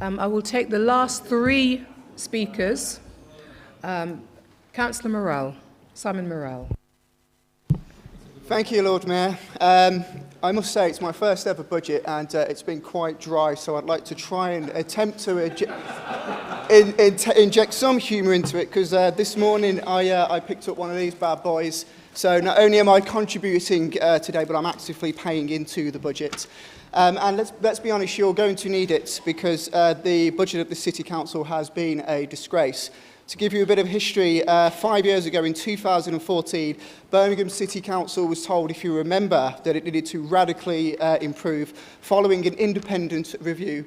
I will take the last three speakers. Councillor Morrall, Simon Morrall. Thank you, Lord Mayor. I must say it's my first ever budget and it's been quite dry, so I'd like to try and attempt to inject some humour into it, because this morning I picked up one of these bad boys. So not only am I contributing today, but I'm actively paying into the budget. And let's be honest, you're going to need it, because the budget of the City Council has been a disgrace. To give you a bit of history, 5 years ago in 2014, Birmingham City Council was told, if you remember, that it needed to radically improve. Following an independent review,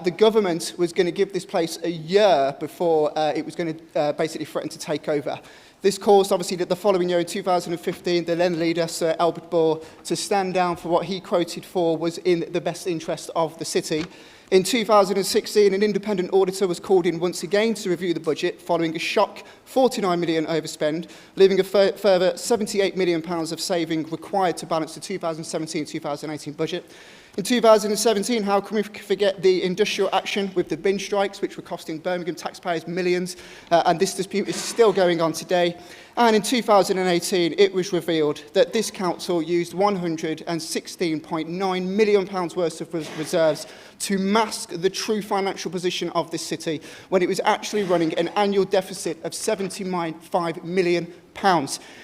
the government was going to give this place a year before it was going to basically threaten to take over. This caused, obviously, that the following year, in 2015, the then leader, Sir Albert Bohr, to stand down for what he quoted for was in the best interest of the city. In 2016, an independent auditor was called in once again to review the budget, following a shock 49 million overspend, leaving a further £78 million of saving required to balance the 2017-2018 budget. In 2017, how can we forget the industrial action with the bin strikes, which were costing Birmingham taxpayers millions, and this dispute is still going on today. And in 2018, it was revealed that this council used £116.9 million worth of reserves to mask the true financial position of this city, when it was actually running an annual deficit of £75 million.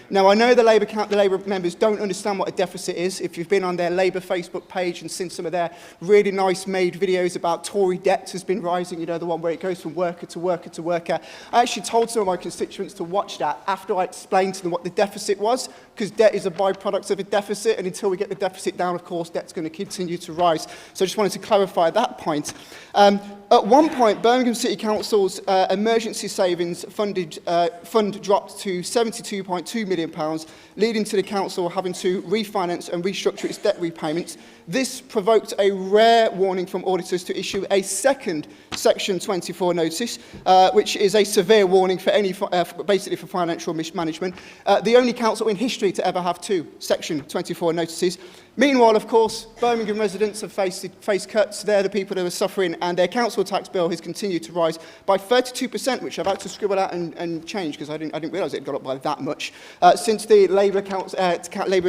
Now, I know the Labour members don't understand what a deficit is. If you've been on their Labour Facebook page and seen some of their really nice made videos about Tory debt has been rising, you know, the one where it goes from worker to worker to worker. I actually told some of my constituents to watch that after I explained to them what the deficit was, because debt is a byproduct of a deficit, and until we get the deficit down, of course, debt's going to continue to rise. So I just wanted to clarify that point. At one point, Birmingham City Council's emergency savings fund dropped to £72.2 million, leading to the council having to refinance and restructure its debt repayments. This provoked a rare warning from auditors to issue a second Section 24 notice, which is a severe warning for any, basically for financial mismanagement. The only council in history to ever have two Section 24 notices. Meanwhile, of course, Birmingham residents have faced cuts. They're the people who are suffering, and their council tax bill has continued to rise by 32%, which I've had to scribble out and change, because I didn't realise it had gone up by that much, since the Labour had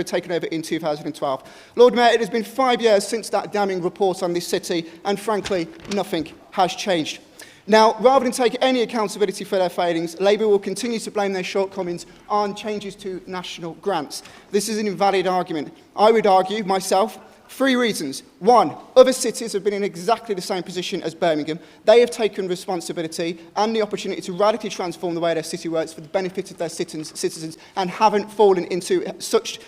taken over in 2012. Lord Mayor, it has been 5 years since that damning report on this city, and frankly, nothing has changed. Now, rather than take any accountability for their failings, Labour will continue to blame their shortcomings on changes to national grants. This is an invalid argument. I would argue, myself, 3 reasons. 1, other cities have been in exactly the same position as Birmingham. They have taken responsibility and the opportunity to radically transform the way their city works for the benefit of their citizens, and haven't fallen into such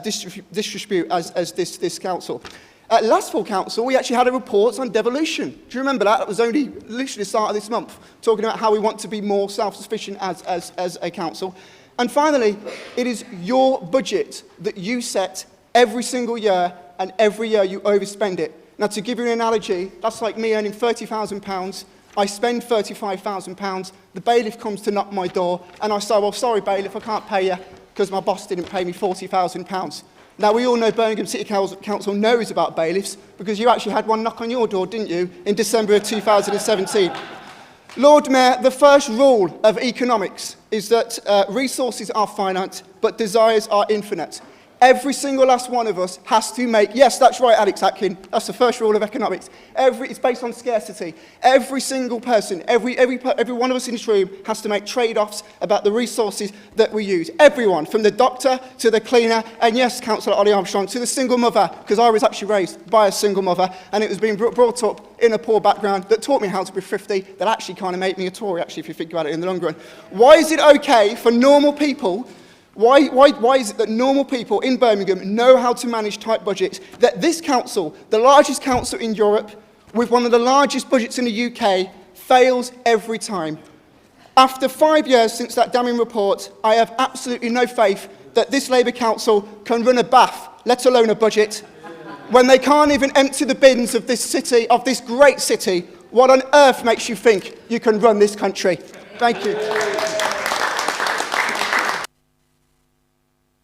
disrepute as this council. At last full council, we actually had a report on devolution. Do you remember that? That was only literally the start of this month, talking about how we want to be more self-sufficient as a council. And finally, it is your budget that you set every single year, and every year you overspend it. Now, to give you an analogy, that's like me earning £30,000. I spend £35,000. The bailiff comes to knock my door, and I say, well, sorry, bailiff, I can't pay you because my boss didn't pay me £40,000. Now, we all know Birmingham City Council knows about bailiffs, because you actually had one knock on your door, didn't you, in December of 2017. Lord Mayor, the first rule of economics is that resources are finite, but desires are infinite. Every single last one of us has to make, yes, that's right, Alex Atkin, that's the first rule of economics. It's based on scarcity. Every single person, every one of us in this room has to make trade-offs about the resources that we use. Everyone, from the doctor to the cleaner, and yes, Councillor Ollie Armstrong, to the single mother, because I was actually raised by a single mother, and it was being brought up in a poor background that taught me how to be thrifty, that actually kind of made me a Tory, actually, if you think about it in the long run. Why is it okay for normal people? Why is it that normal people in Birmingham know how to manage tight budgets, that this council, the largest council in Europe, with one of the largest budgets in the UK, fails every time? After 5 years since that damning report, I have absolutely no faith that this Labour council can run a bath, let alone a budget, when they can't even empty the bins of this city, of this great city. What on earth makes you think you can run this country? Thank you.